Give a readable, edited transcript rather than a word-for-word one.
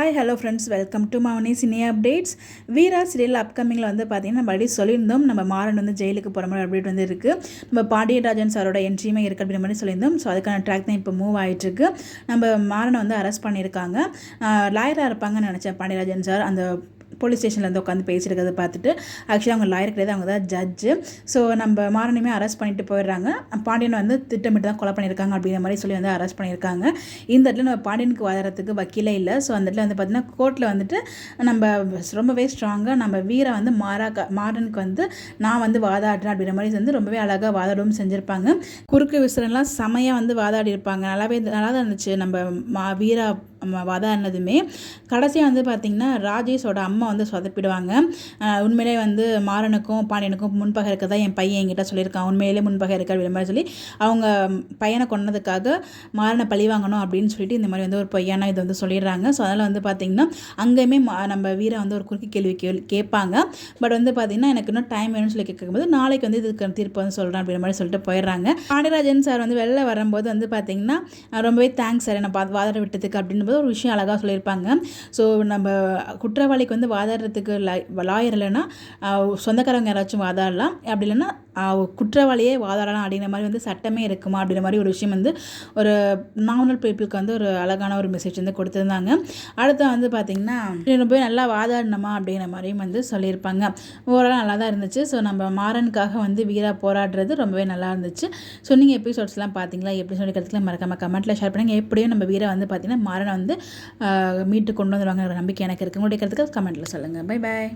Hi hello friends, welcome to Mouni cine updates. Veera serial அப்கமிங்கில் வந்து பார்த்திங்கன்னா நம்ம ஆல்ரெடி சொல்லியிருந்தோம். நம்ம மாறன் வந்து ஜெயிலுக்கு போகிற மாதிரி அப்டேட் வந்து இருக்குது. நம்ம பாண்டியராஜன் சாரோட என்ட்ரியுமே இருக்குது அப்படின்ற மாதிரி சொல்லியிருந்தோம். ஸோ அதுக்கான ட்ராக் தான் இப்போ மூவ் ஆகிட்டுருக்கு. நம்ம மாறனை வந்து அரெஸ்ட் பண்ணியிருக்காங்க. லாயராக இருப்பாங்கன்னு நினச்சேன் பாண்டியராஜன் சார். அந்த போலீஸ் ஸ்டேஷனில் வந்து உட்காந்து பேசியிருக்கிறத பார்த்துட்டு ஆக்சுவலி அவங்க லாயர் கிடையாது, அவங்க தான் ஜட்ஜு. ஸோ நம்ம மாறனையுமே அரெஸ்ட் பண்ணிட்டு போயிடுறாங்க. பாண்டியனை வந்து திட்டமிட்டு தான் கொலை பண்ணியிருக்காங்க அப்படிங்கிற மாதிரி சொல்லி வந்து அரெஸ்ட் பண்ணியிருக்காங்க. இந்த இடத்துல நம்ம பாண்டியனுக்கு வாதாடுறதுக்கு வக்கீலே இல்லை. ஸோ அந்த இடத்துல வந்து பார்த்திங்கன்னா கோர்ட்டில் வந்துட்டு நம்ம ரொம்பவே ஸ்ட்ராங்காக நம்ம வீரை வந்து மாறனுக்கு வந்து நான் வந்து வாதாடுறேன் அப்படிங்கிற மாதிரி வந்து ரொம்பவே அழகாக வாதாடவும் செஞ்சுருப்பாங்க. குறுக்கு விசிறெல்லாம் செமையாக வந்து வாதாடி இருப்பாங்க. நல்லா தான் இருந்துச்சு. நம்ம வீரா வாதாடினதுமே கடைசியாக வந்து பார்த்திங்கன்னா ராஜேஷோட அம்மா வந்து சொதப்பிடுவாங்க. உண்மையிலே வந்து மாறனுக்கும் பாண்டியனுக்கும் முன்பகை இருக்கதான் என் பையன் என்கிட்ட சொல்லியிருக்கான், உண்மையிலே முன்பகை இருக்கு அப்படின்ற மாதிரி சொல்லி அவங்க பையனை கொண்டதுக்காக மாறனை பழி வாங்கணும் அப்படின்னு சொல்லிட்டு இந்த மாதிரி வந்து ஒரு பொய்யான இது வந்து சொல்லிடுறாங்க. ஸோ அதனால் வந்து பார்த்திங்கன்னா அங்கேயுமே நம்ம வீரை வந்து ஒரு குறுக்கு கேள்வி கேட்பாங்க. பட் வந்து பார்த்திங்கன்னா எனக்கு இன்னும் டைம் வேணும்னு சொல்லி கேட்கும்போது நாளைக்கு வந்து இதுக்கு தீர்ப்பு வந்து சொல்கிறேன் அப்படின்ற மாதிரி சொல்லிட்டு போயிடுறாங்க. பாண்டியராஜன் சார் வந்து வெளில வரும்போது வந்து பார்த்திங்கன்னா ரொம்பவே தேங்க்ஸ் சார் என்னை வாதாட விட்டதுக்கு அப்படின்றது ஒரு விஷயம் அழகாக சொல்லியிருப்பாங்க. ஸோ நம்ம குற்றவாளிக்கு வந்து வாதாடுறதுக்கு லாயர் இல்லைன்னா சொந்தக்காரங்க யாராச்சும் வாதாடலாம், அப்படி இல்லைன்னா குற்றவாளியே வாதாடலாம் அப்படிங்கிற மாதிரி வந்து சட்டமே இருக்குமா அப்படிங்கிற மாதிரி ஒரு விஷயம் வந்து ஒரு நார்மல் பீப்புளுக்கு வந்து ஒரு அழகான ஒரு மெசேஜ் வந்து கொடுத்துருந்தாங்க. அடுத்து வந்து பார்த்திங்கன்னா போய் நல்லா வாதாடணுமா அப்படிங்கிற மாதிரியும் வந்து சொல்லியிருப்பாங்க. ஓவராலாக நல்லா தான் இருந்துச்சு. ஸோ நம்ம மாறனுக்காக வந்து வீரா போராடுறது ரொம்பவே நல்லா இருந்துச்சு. ஸோ நீங்கள் எபிசோட்ஸ்லாம் பார்த்தீங்களா எப்படி சொல்லி கருத்துக்கலாம் மறக்காம கமெண்ட்டில் ஷேர் பண்ணுங்கள். எப்படியும் நம்ம வீரை வந்து பார்த்திங்கன்னா மாறனை வந்து மீட்டு கொண்டு வந்துடுவாங்க நம்பிக்கை எனக்கு இருக்குது. உங்களுடைய கருத்துக்கள் கமெண்ட்டில் சொல்லுங்கள். Bye bye.